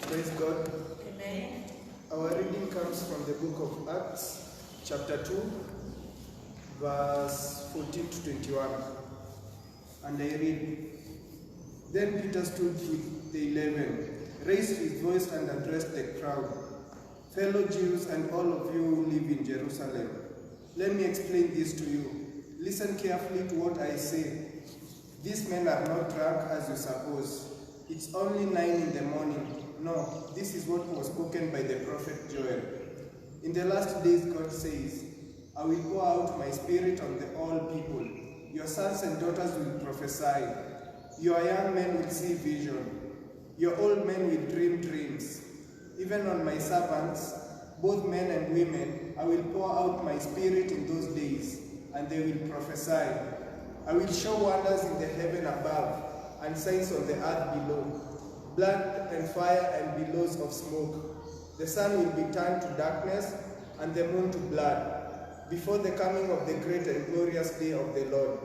Praise God. Amen. Our reading comes from the book of Acts, chapter 2, verse 14 to 21. And I read, Then Peter stood with the 11, raised his voice and addressed the crowd. Fellow Jews and all of you who live in Jerusalem, let me explain this to you. Listen carefully to what I say. These men are not drunk as you suppose. It's only 9 in the morning. No, this is what was spoken by the prophet Joel. In the last days, God says, I will pour out my spirit on all people. Your sons and daughters will prophesy. Your young men will see vision. Your old men will dream dreams. Even on my servants, both men and women, I will pour out my spirit in those days, and they will prophesy. I will show wonders in the heaven above, and signs on the earth below, blood and fire and billows of smoke. The sun will be turned to darkness, and the moon to blood, before the coming of the great and glorious day of the Lord.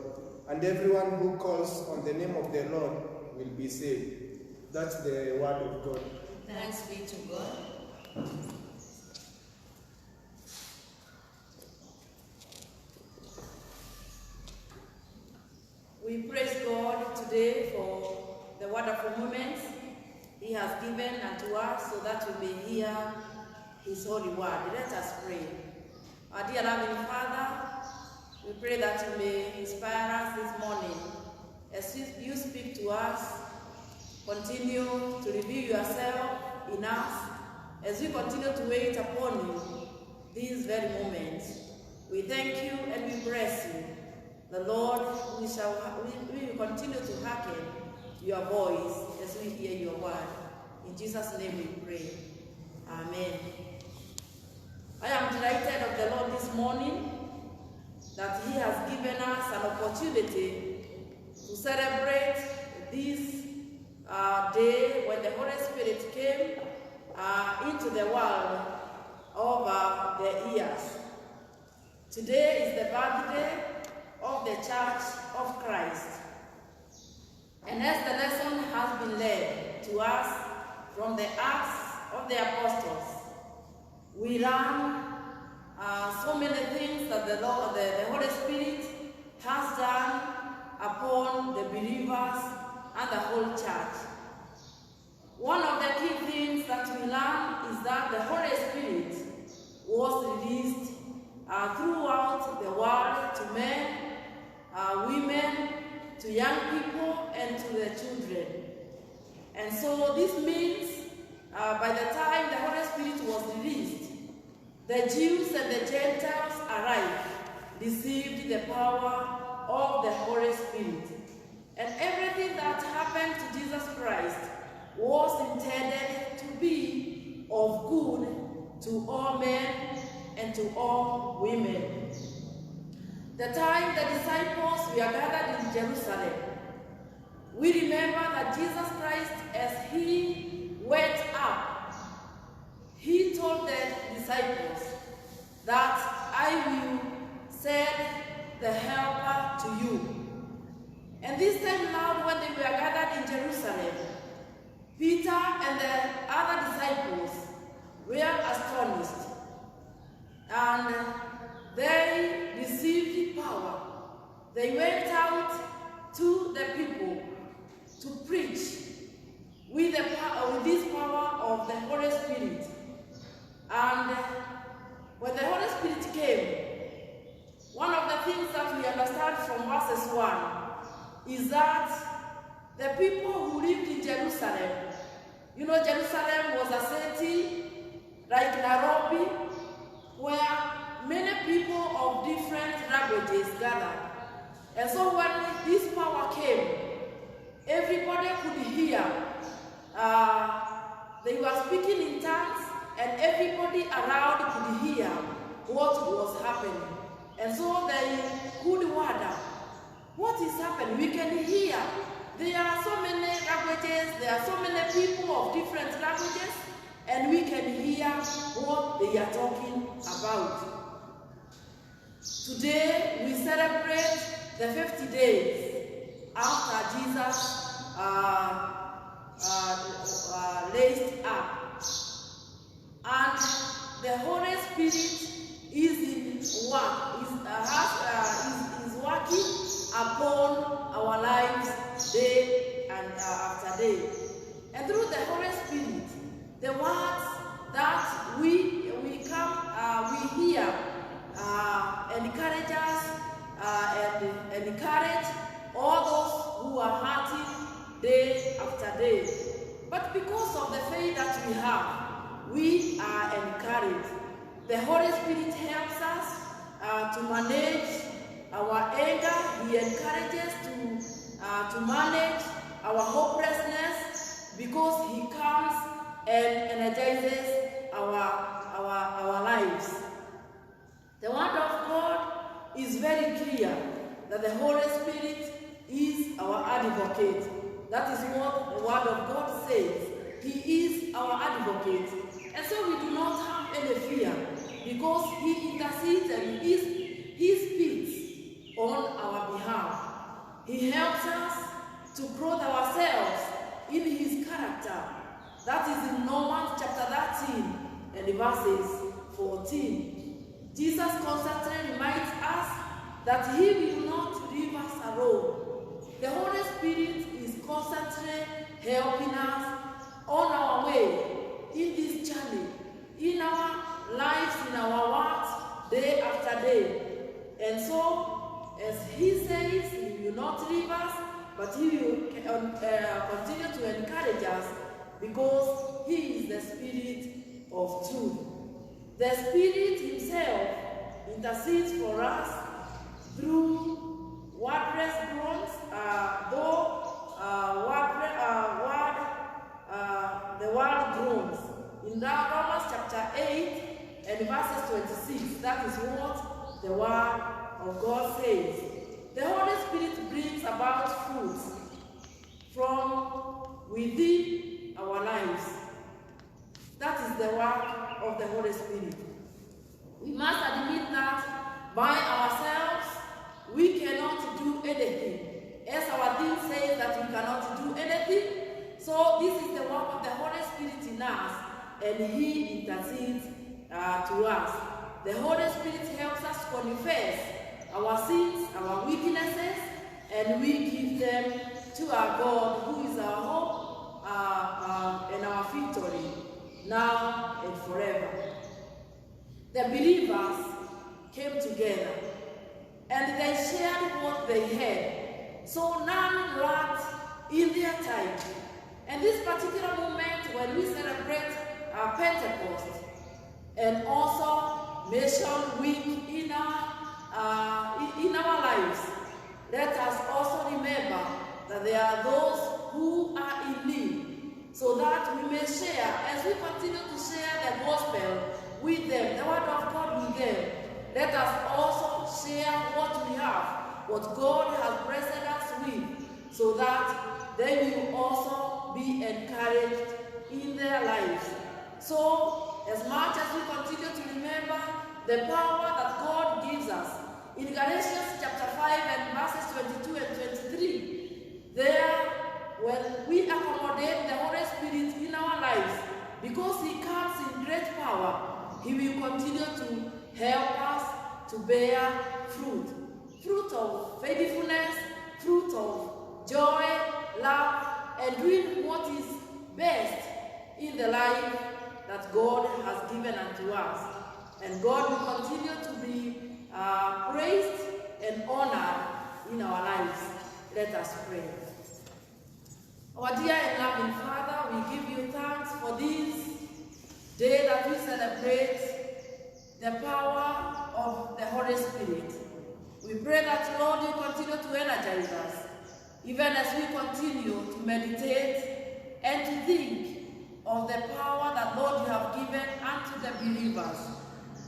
And everyone who calls on the name of the Lord will be saved. That's the word of God. Thanks be to God. We praise God today for the wonderful moments He has given unto us so that we may hear His holy word. Let us pray. Our dear loving Father, we pray that you may inspire us this morning. As you speak to us, continue to reveal yourself in us as we continue to wait upon you these very moments. We thank you and we bless you. The Lord, we will continue to hearken your voice as we hear your word. In Jesus' name we pray. Amen. I am delighted of the Lord this morning that he has given us an opportunity to celebrate this day when the Holy Spirit came into the world over the years. Today is the birthday of the Church of Christ. And as the lesson has been led to us from the Acts of the Apostles, we learn so many things that the Holy Spirit has done upon the believers and the whole church. One of the key things that we learn is that the Holy Spirit was released throughout the world to men, women, to young people, and to the children. And so this means by the time the Holy Spirit was released, the Jews and the Gentiles alike received the power of the Holy Spirit. And everything that happened to Jesus Christ was intended to be of good to all men and to all women. The time the disciples were gathered in Jerusalem, we remember that Jesus Christ, as he went up, he told the disciples that I will send the Helper to you. And this time now, when they were gathered in Jerusalem, Peter and the other disciples were astonished, and they received power. They went out to the people to preach with this power of the Holy Spirit. And when the Holy Spirit came, one of the things that we understand from verses 1 is that the people who lived in Jerusalem, you know, Jerusalem was a city like Nairobi, where many people of different languages gathered. And so when this power came, everybody could hear. They were speaking in tongues, and everybody around could hear what was happening. And so they could wonder, what is happening? We can hear. There are so many languages, there are so many people of different languages, and we can hear what they are talking about. Today, we celebrate the 50 days after Jesus raised up. And the Holy Spirit is in work, is working upon our lives day and after day. And through the Holy Spirit, the words that we hear encourage us and encourage all those who are hurting day after day. But because of the faith that we have, we are encouraged. The Holy Spirit helps us to manage our anger. He encourages to manage our hopelessness, because he comes and energizes our lives. The Word of God is very clear that the Holy Spirit is our advocate. That is what the Word of God says. He is our advocate. And so we do not have any fear, because he intercedes and he speaks on our behalf. He helps us to clothe ourselves in his character. That is in Romans chapter 13 and verses 14. Jesus constantly reminds us that he will not leave us alone. The Holy Spirit is constantly helping us on our way in this journey, in our lives, in our works, day after day. And so, as he says, he will not leave us, but he will continue to encourage us because he is the Spirit of truth. The Spirit himself intercedes for us through wordless groans, the word groans. In that Romans chapter 8 and verses 26, that is what the word of God says. The Holy Spirit brings about fruits from within our lives. That is the work of the Holy Spirit. We must admit that by ourselves we cannot do anything. As our theme says that we cannot do anything, so this is the work of the Holy Spirit in us, and he intercedes to us. The Holy Spirit helps us confess our sins, our weaknesses, and we give them to our God, who is our hope and our victory, now and forever. The believers came together and they shared what they had, so none lacked in their time. And this particular moment when we celebrate Pentecost and also Mission Week in our lives, let us also remember that there are those who are in need, so that we may share, as we continue to share the gospel with them, the word of God with them. Let us also share what we have, what God has blessed us with, so that they will also be encouraged in their lives. So, as much as we continue to remember the power that God gives us, in Galatians chapter 5 and verses 22 and 23, there, when we accommodate the Holy Spirit in our lives, because he comes in great power, he will continue to help us to bear fruit. Fruit of faithfulness, fruit of joy, love, and doing what is best in the life that God has given unto us. And God will continue to be praised and honored in our lives. Let us pray. Our dear and loving Father, we give you thanks for this day that we celebrate the power of the Holy Spirit. We pray that, Lord, you continue to energize us, even as we continue to meditate and to think of the power that, Lord, you have given unto the believers.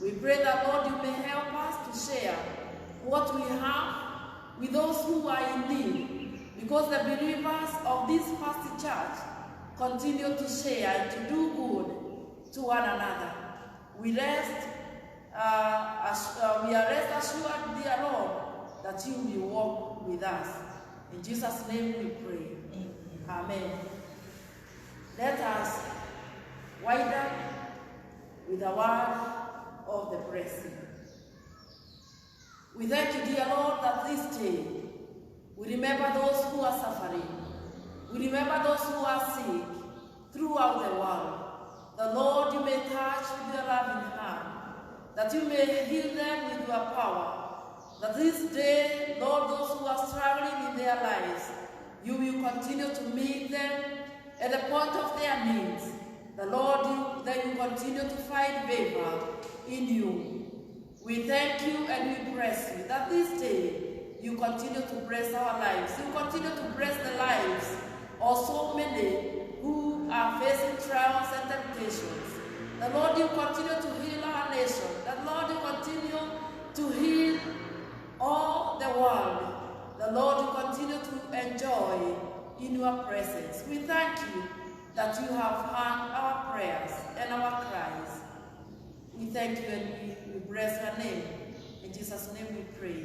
We pray that, Lord, you may help us to share what we have with those who are in need, because the believers of this first church continue to share and to do good to one another. We are rest assured, dear Lord, that you will walk with us. In Jesus' name we pray. Amen. Let us wind up with a word of the blessing. We thank you, dear Lord, that this day we remember those who are suffering. We remember those who are sick throughout the world. The Lord, you may touch with your loving hand, that you may heal them with your power. That this day, Lord, those who are struggling in their lives, you will continue to meet them at the point of their needs. The Lord, they will continue to find favor in you. We thank you and we bless you that this day you continue to bless our lives. You continue to bless the lives of so many who are facing trials and temptations. The Lord, you continue to heal our nation. The Lord, you continue to heal all the world. The Lord, you continue to enjoy in your presence. We thank you that you have heard our prayers and our cries. We thank you and we bless your name. In Jesus' name we pray.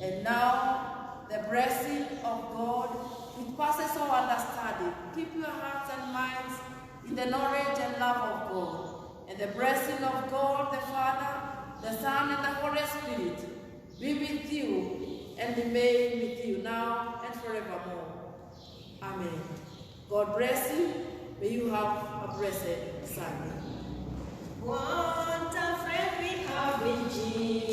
And now, the blessing of God, which passes all understanding, keep your hearts and minds in the knowledge and love of God. And the blessing of God, the Father, the Son, and the Holy Spirit be with you and remain with you now and forevermore. Amen. God bless you. May you have a blessed Sunday. What a friend we have in Jesus.